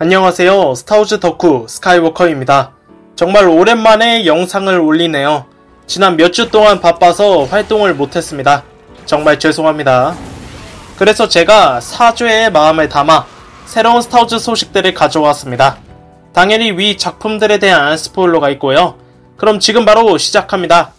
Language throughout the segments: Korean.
안녕하세요. 스타워즈 덕후 스카이워커입니다. 정말 오랜만에 영상을 올리네요. 지난 몇 주 동안 바빠서 활동을 못했습니다. 정말 죄송합니다. 그래서 제가 사죄의 마음을 담아 새로운 스타워즈 소식들을 가져왔습니다. 당연히 위 작품들에 대한 스포일러가 있고요. 그럼 지금 바로 시작합니다.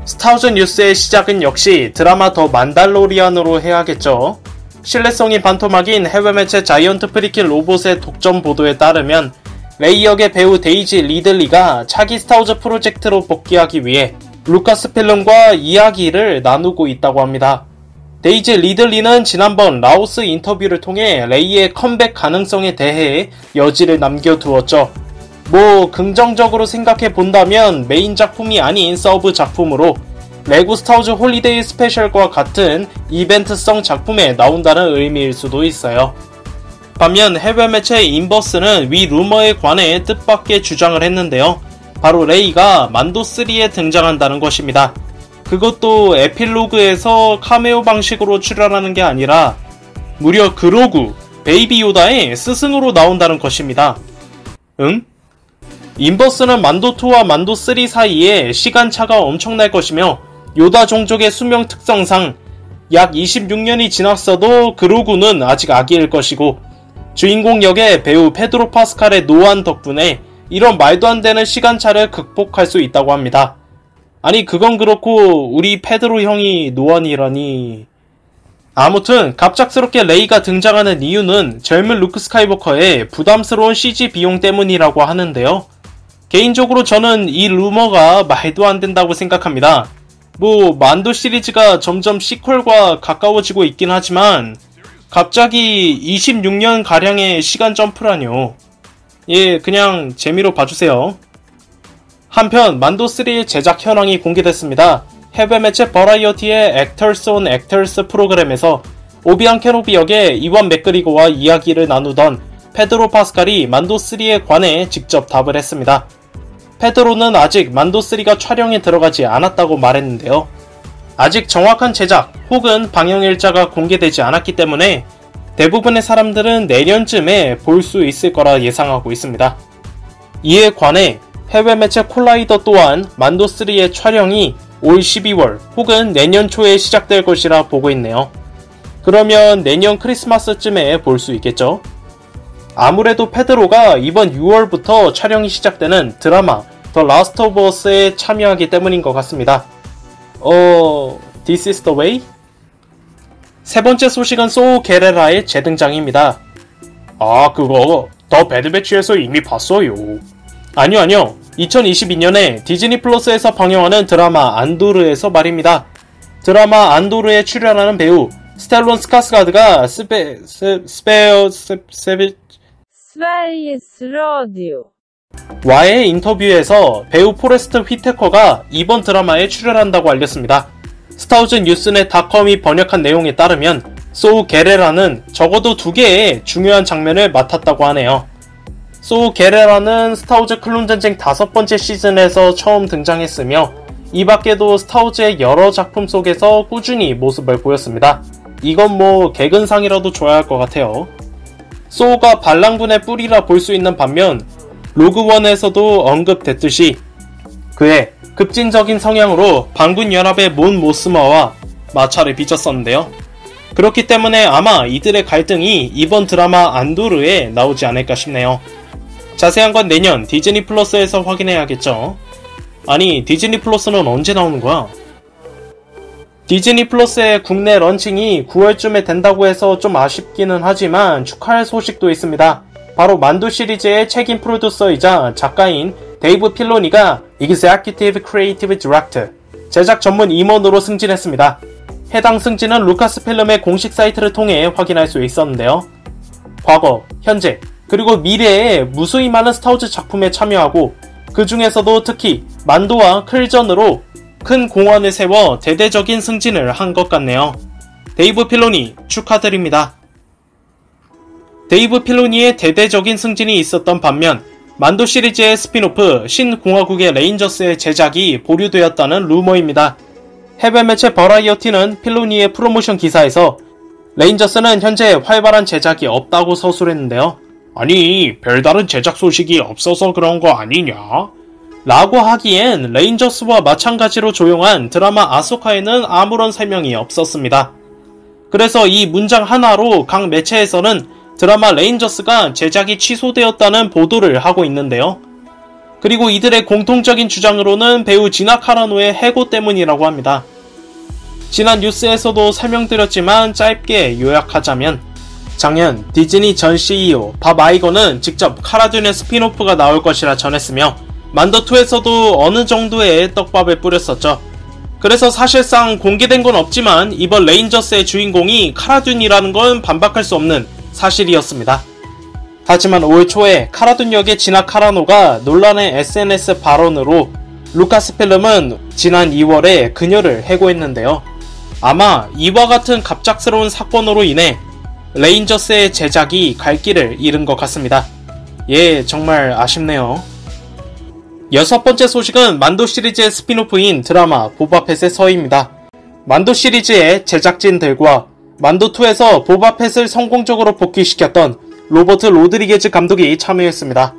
스타워즈 뉴스의 시작은 역시 드라마 더 만달로리안으로 해야겠죠. 신뢰성이 반토막인 해외 매체 자이언트 프리킨 로봇의 독점 보도에 따르면 레이 역의 배우 데이지 리들리가 차기 스타워즈 프로젝트로 복귀하기 위해 루카스필름과 이야기를 나누고 있다고 합니다. 데이지 리들리는 지난번 라오스 인터뷰를 통해 레이의 컴백 가능성에 대해 여지를 남겨두었죠. 긍정적으로 생각해 본다면 메인 작품이 아닌 서브 작품으로 레고 스타워즈 홀리데이 스페셜과 같은 이벤트성 작품에 나온다는 의미일 수도 있어요. 반면 해외 매체 인버스는 위 루머에 관해 뜻밖의 주장을 했는데요. 바로 레이가 만도3에 등장한다는 것입니다. 그것도 에필로그에서 카메오 방식으로 출연하는 게 아니라 무려 그로구, 베이비 요다의 스승으로 나온다는 것입니다. 응? 인버스는 만도2와 만도3 사이에 시간차가 엄청날 것이며 요다 종족의 수명 특성상 약 26년이 지났어도 그로구는 아직 아기일 것이고 주인공 역의 배우 페드로 파스칼의 노안 덕분에 이런 말도 안 되는 시간차를 극복할 수 있다고 합니다. 아니 그건 그렇고 우리 페드로 형이 노안이라니. 아무튼 갑작스럽게 레이가 등장하는 이유는 젊은 루크 스카이워커의 부담스러운 CG 비용 때문이라고 하는데요. 개인적으로 저는 이 루머가 말도 안 된다고 생각합니다. 만도 시리즈가 점점 시퀄과 가까워지고 있긴 하지만 갑자기 26년가량의 시간 점프라뇨. 그냥 재미로 봐주세요. 한편 만도3의 제작 현황이 공개됐습니다. 해외 매체 버라이어티의 액터스 온 액터스 프로그램에서 오비안 케노비 역의 이완 맥그리거와 이야기를 나누던 페드로 파스칼이 만도3에 관해 직접 답을 했습니다. 페드로는 아직 만도3가 촬영에 들어가지 않았다고 말했는데요. 아직 정확한 제작 혹은 방영 일자가 공개되지 않았기 때문에 대부분의 사람들은 내년쯤에 볼 수 있을 거라 예상하고 있습니다. 이에 관해 해외 매체 콜라이더 또한 만도3의 촬영이 올 12월 혹은 내년 초에 시작될 것이라 보고 있네요. 그러면 내년 크리스마스쯤에 볼 수 있겠죠? 아무래도 페드로가 이번 6월부터 촬영이 시작되는 드라마 더 라스트 오브 어스에 참여하기 때문인 것 같습니다. This is the way? 세 번째 소식은 소우 게레라의 재등장입니다. 그거 더 배드배치에서 이미 봤어요. 아니요. 2022년에 디즈니 플러스에서 방영하는 드라마 안도르에서 말입니다. 드라마 안도르에 출연하는 배우 스텔론 스카스가드가 스베이스 라디오 와의 인터뷰에서 배우 포레스트 휘테커가 이번 드라마에 출연한다고 알렸습니다. 스타워즈 뉴스넷닷컴이 번역한 내용에 따르면 소우 게레라는 적어도 2개의 중요한 장면을 맡았다고 하네요. 소우 게레라는 스타워즈 클론 전쟁 5번째 시즌에서 처음 등장했으며 이 밖에도 스타워즈의 여러 작품 속에서 꾸준히 모습을 보였습니다. 이건 개근상이라도 줘야 할 것 같아요. 소우가 반란군의 뿌리라 볼 수 있는 반면 로그원에서도 언급됐듯이 그의 급진적인 성향으로 반군 연합의 몬 모스마와 마찰을 빚었었는데요. 그렇기 때문에 아마 이들의 갈등이 이번 드라마 안도르에 나오지 않을까 싶네요. 자세한 건 내년 디즈니 플러스에서 확인해야겠죠. 아니 디즈니 플러스는 언제 나오는 거야? 디즈니 플러스의 국내 런칭이 9월쯤에 된다고 해서 좀 아쉽기는 하지만 축하할 소식도 있습니다. 바로 만도 시리즈의 책임 프로듀서이자 작가인 데이브 필로니가 Executive Creative Director, 제작 전문 임원으로 승진했습니다. 해당 승진은 루카스필름의 공식 사이트를 통해 확인할 수 있었는데요. 과거, 현재, 그리고 미래에 무수히 많은 스타워즈 작품에 참여하고 그 중에서도 특히 만도와 클전으로 큰 공헌을 세워 대대적인 승진을 한 것 같네요. 데이브 필로니 축하드립니다. 데이브 필로니의 대대적인 승진이 있었던 반면 만도 시리즈의 스핀오프 신공화국의 레인저스의 제작이 보류되었다는 루머입니다. 해외 매체 버라이어티는 필로니의 프로모션 기사에서 레인저스는 현재 활발한 제작이 없다고 서술했는데요. 아니, 별다른 제작 소식이 없어서 그런 거 아니냐? 라고 하기엔 레인저스와 마찬가지로 조용한 드라마 아소카에는 아무런 설명이 없었습니다. 그래서 이 문장 하나로 각 매체에서는 드라마 레인저스가 제작이 취소되었다는 보도를 하고 있는데요. 그리고 이들의 공통적인 주장으로는 배우 지나 카라노의 해고 때문이라고 합니다. 지난 뉴스에서도 설명드렸지만 짧게 요약하자면 작년 디즈니 전 CEO 밥 아이거는 직접 카라듐의 스피노프가 나올 것이라 전했으며 만더2에서도 어느 정도의 떡밥을 뿌렸었죠. 그래서 사실상 공개된 건 없지만 이번 레인저스의 주인공이 카라듐이라는 건 반박할 수 없는 사실이었습니다. 하지만 올 초에 카라듐 역의 지나 카라노가 논란의 SNS 발언으로 루카스필름은 지난 2월에 그녀를 해고했는데요. 아마 이와 같은 갑작스러운 사건으로 인해 레인저스의 제작이 갈 길을 잃은 것 같습니다. 예, 정말 아쉽네요. 여섯 번째 소식은 만도 시리즈의 스피노프인 드라마 보바펫의 서입니다. 만도 시리즈의 제작진들과 만도2에서 보바펫을 성공적으로 복귀시켰던 로버트 로드리게즈 감독이 참여했습니다.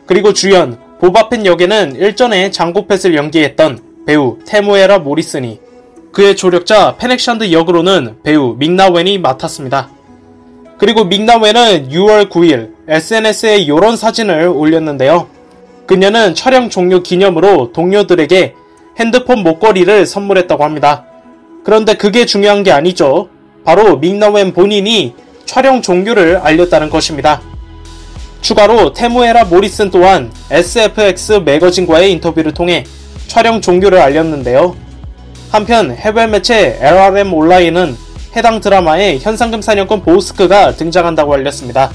그리고 주연 보바펫 역에는 일전에 장고펫을 연기했던 배우 테무에라 모리슨이, 그의 조력자 페넥샨드 역으로는 배우 믹나웬이 맡았습니다. 그리고 믹나웬은 6월 9일 SNS에 이런 사진을 올렸는데요. 그녀는 촬영 종료 기념으로 동료들에게 핸드폰 목걸이를 선물했다고 합니다. 그런데 그게 중요한 게 아니죠. 바로 믹나웬 본인이 촬영 종료를 알렸다는 것입니다. 추가로 테무에라 모리슨 또한 SFX 매거진과의 인터뷰를 통해 촬영 종료를 알렸는데요. 한편 해외 매체 LRM 온라인은 해당 드라마에 현상금 사냥꾼 보스크가 등장한다고 알렸습니다.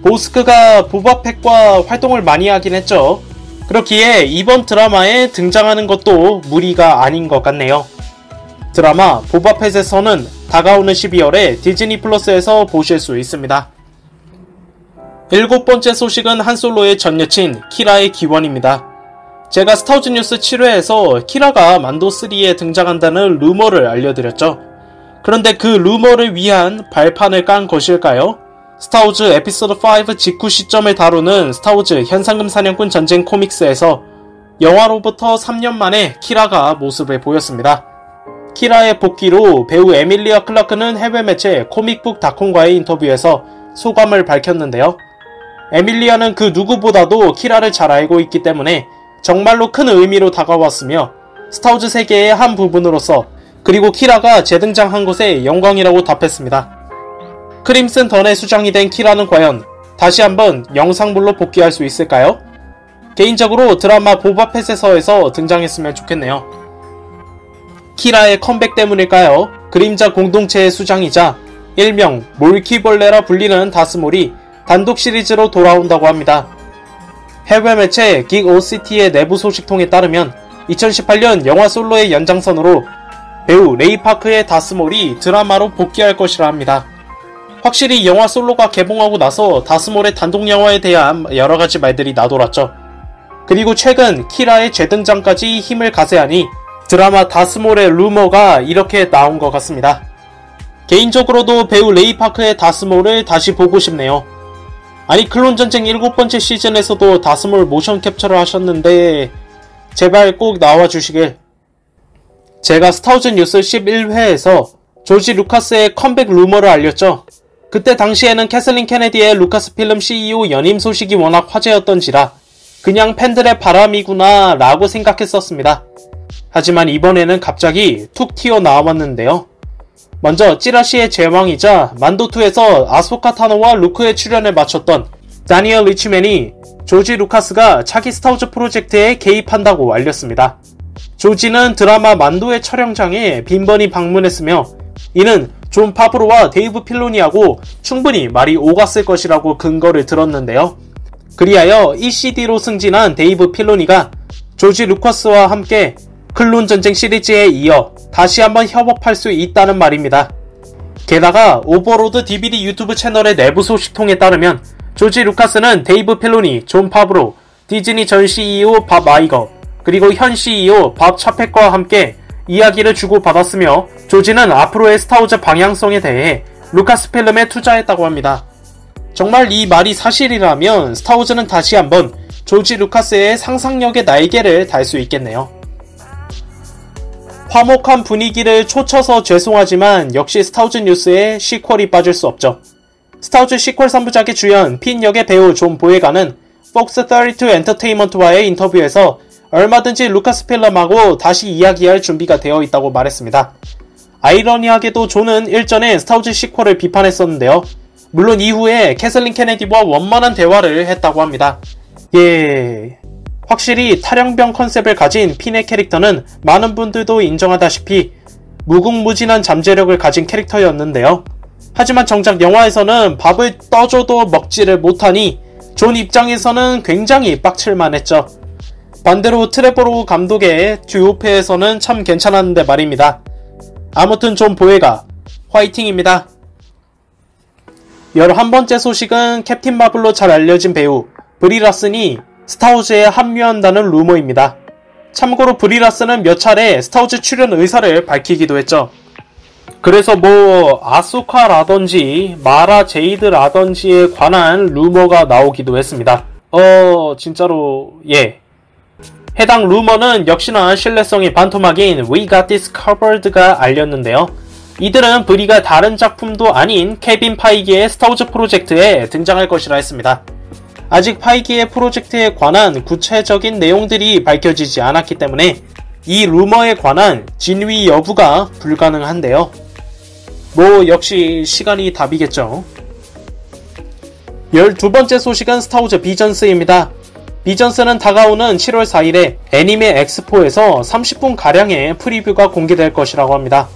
보스크가 보바펫과 활동을 많이 하긴 했죠. 그렇기에 이번 드라마에 등장하는 것도 무리가 아닌 것 같네요. 드라마 보바펫에서는 다가오는 12월에 디즈니 플러스에서 보실 수 있습니다. 일곱 번째 소식은 한솔로의 전 여친 키라의 기원입니다. 제가 스타워즈 뉴스 7회에서 키라가 만도3에 등장한다는 루머를 알려드렸죠. 그런데 그 루머를 위한 발판을 깐 것일까요? 스타워즈 에피소드 5 직후 시점을 다루는 스타워즈 현상금 사냥꾼 전쟁 코믹스에서 영화로부터 3년 만에 키라가 모습을 보였습니다. 키라의 복귀로 배우 에밀리아 클라크는 해외 매체 코믹북닷컴과의 인터뷰에서 소감을 밝혔는데요. 에밀리아는 그 누구보다도 키라를 잘 알고 있기 때문에 정말로 큰 의미로 다가왔으며 스타워즈 세계의 한 부분으로서, 그리고 키라가 재등장한 것에 영광이라고 답했습니다. 크림슨 던의 수장이 된 키라는 과연 다시 한번 영상물로 복귀할 수 있을까요? 개인적으로 드라마 보바펫에서에서 등장했으면 좋겠네요. 키라의 컴백 때문일까요? 그림자 공동체의 수장이자 일명 몰키벌레라 불리는 다스몰이 단독 시리즈로 돌아온다고 합니다. 해외 매체 긱 OCT의 내부 소식통에 따르면 2018년 영화 솔로의 연장선으로 배우 레이 파크의 다스몰이 드라마로 복귀할 것이라 합니다. 확실히 영화 솔로가 개봉하고 나서 다스몰의 단독 영화에 대한 여러가지 말들이 나돌았죠. 그리고 최근 키라의 재등장까지 힘을 가세하니 드라마 다스몰의 루머가 이렇게 나온 것 같습니다. 개인적으로도 배우 레이 파크의 다스몰을 다시 보고 싶네요. 아니, 클론전쟁 7번째 시즌에서도 다스몰 모션 캡처를 하셨는데 제발 꼭 나와주시길. 제가 스타워즈 뉴스 11회에서 조지 루카스의 컴백 루머를 알렸죠. 그때 당시에는 캐슬린 케네디의 루카스필름 CEO 연임 소식이 워낙 화제였던지라 그냥 팬들의 바람이구나 라고 생각했었습니다. 하지만 이번에는 갑자기 툭 튀어나왔는데요. 먼저 찌라시의 제왕이자 만도2에서 아소카 타노와 루크의 출연을 마쳤던 다니엘 리치맨이 조지 루카스가 차기 스타워즈 프로젝트에 개입한다고 알렸습니다. 조지는 드라마 만도의 촬영장에 빈번히 방문했으며 이는 존 파브로와 데이브 필로니하고 충분히 말이 오갔을 것이라고 근거를 들었는데요. 그리하여 ECD로 승진한 데이브 필로니가 조지 루카스와 함께 클론 전쟁 시리즈에 이어 다시 한번 협업할 수 있다는 말입니다. 게다가 오버로드 DVD 유튜브 채널의 내부 소식통에 따르면 조지 루카스는 데이브 필로니, 존 파브로, 디즈니 전 CEO 밥 아이거, 그리고 현 CEO 밥 차펙과 함께 이야기를 주고받았으며 조지는 앞으로의 스타워즈 방향성에 대해 루카스필름에 투자했다고 합니다. 정말 이 말이 사실이라면 스타워즈는 다시 한번 조지 루카스의 상상력의 날개를 달 수 있겠네요. 화목한 분위기를 초쳐서 죄송하지만 역시 스타워즈 뉴스에 시퀄이 빠질 수 없죠. 스타워즈 시퀄 3부작의 주연 핀 역의 배우 존 보예가는 폭스 32 엔터테인먼트와의 인터뷰에서 얼마든지 루카스 필름하고 다시 이야기할 준비가 되어 있다고 말했습니다. 아이러니하게도 존은 일전에 스타워즈 시퀄을 비판했었는데요. 물론 이후에 캐슬린 케네디와 원만한 대화를 했다고 합니다. 확실히 탈영병 컨셉을 가진 핀의 캐릭터는 많은 분들도 인정하다시피 무궁무진한 잠재력을 가진 캐릭터였는데요. 하지만 정작 영화에서는 밥을 떠줘도 먹지를 못하니 존 입장에서는 굉장히 빡칠만 했죠. 반대로 트레버로 감독의 듀오페에서는 참 괜찮았는데 말입니다. 아무튼 존 보예가 화이팅입니다. 11번째 소식은 캡틴 마블로 잘 알려진 배우 브리 라슨이 스타워즈에 합류한다는 루머입니다. 참고로 브리 라슨은 몇 차례 스타워즈 출연 의사를 밝히기도 했죠. 그래서 아소카라던지 마라 제이드라던지에 관한 루머가 나오기도 했습니다. 진짜로 해당 루머는 역시나 신뢰성이 반토막인 We Got This Covered가 알렸는데요. 이들은 브리가 다른 작품도 아닌 케빈 파이기의 스타워즈 프로젝트에 등장할 것이라 했습니다. 아직 파이기의 프로젝트에 관한 구체적인 내용들이 밝혀지지 않았기 때문에 이 루머에 관한 진위 여부가 불가능한데요. 역시 시간이 답이겠죠. 12번째 소식은 스타워즈 비전스입니다. 비전스는 다가오는 7월 4일에 애니메 엑스포에서 30분가량의 프리뷰가 공개될 것이라고 합니다.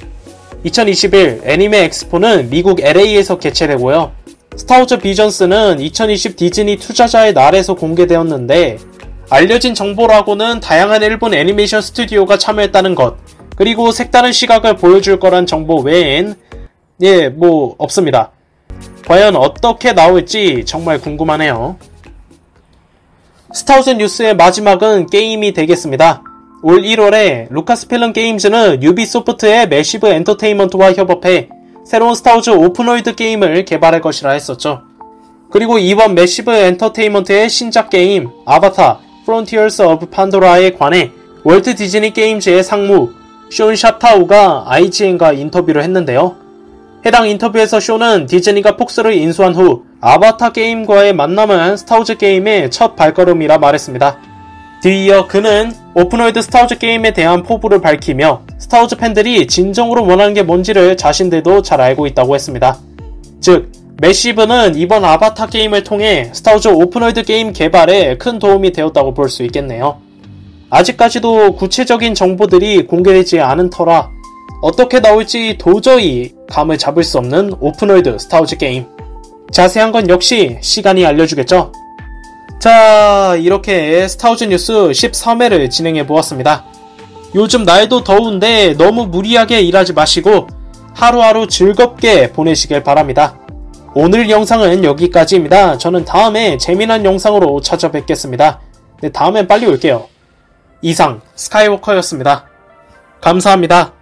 2021 애니메 엑스포는 미국 LA에서 개최되고요. 스타워즈 비전스는 2020 디즈니 투자자의 날에서 공개되었는데 알려진 정보라고는 다양한 일본 애니메이션 스튜디오가 참여했다는 것, 그리고 색다른 시각을 보여줄 거란 정보 외엔 없습니다. 과연 어떻게 나올지 정말 궁금하네요. 스타워즈 뉴스의 마지막은 게임이 되겠습니다. 올 1월에 루카스필름 게임즈는 유비소프트의 매시브 엔터테인먼트와 협업해 새로운 스타워즈 오픈월드 게임을 개발할 것이라 했었죠. 그리고 이번 매시브 엔터테인먼트의 신작 게임 아바타 프론티어스 오브 판도라에 관해 월트 디즈니 게임즈의 상무 쇼 샤타우가 IGN과 인터뷰를 했는데요. 해당 인터뷰에서 쇼는 디즈니가 폭스를 인수한 후 아바타 게임과의 만남은 스타워즈 게임의 첫 발걸음이라 말했습니다. 뒤이어 그는 오픈월드 스타워즈 게임에 대한 포부를 밝히며 스타워즈 팬들이 진정으로 원하는 게 뭔지를 자신들도 잘 알고 있다고 했습니다. 즉, 매시브는 이번 아바타 게임을 통해 스타워즈 오픈월드 게임 개발에 큰 도움이 되었다고 볼 수 있겠네요. 아직까지도 구체적인 정보들이 공개되지 않은 터라 어떻게 나올지 도저히 감을 잡을 수 없는 오픈월드 스타워즈 게임. 자세한 건 역시 시간이 알려주겠죠. 자, 이렇게 스타워즈 뉴스 13회를 진행해보았습니다. 요즘 날도 더운데 너무 무리하게 일하지 마시고 하루하루 즐겁게 보내시길 바랍니다. 오늘 영상은 여기까지입니다. 저는 다음에 재미난 영상으로 찾아뵙겠습니다. 다음엔 빨리 올게요. 이상 스카이워커였습니다. 감사합니다.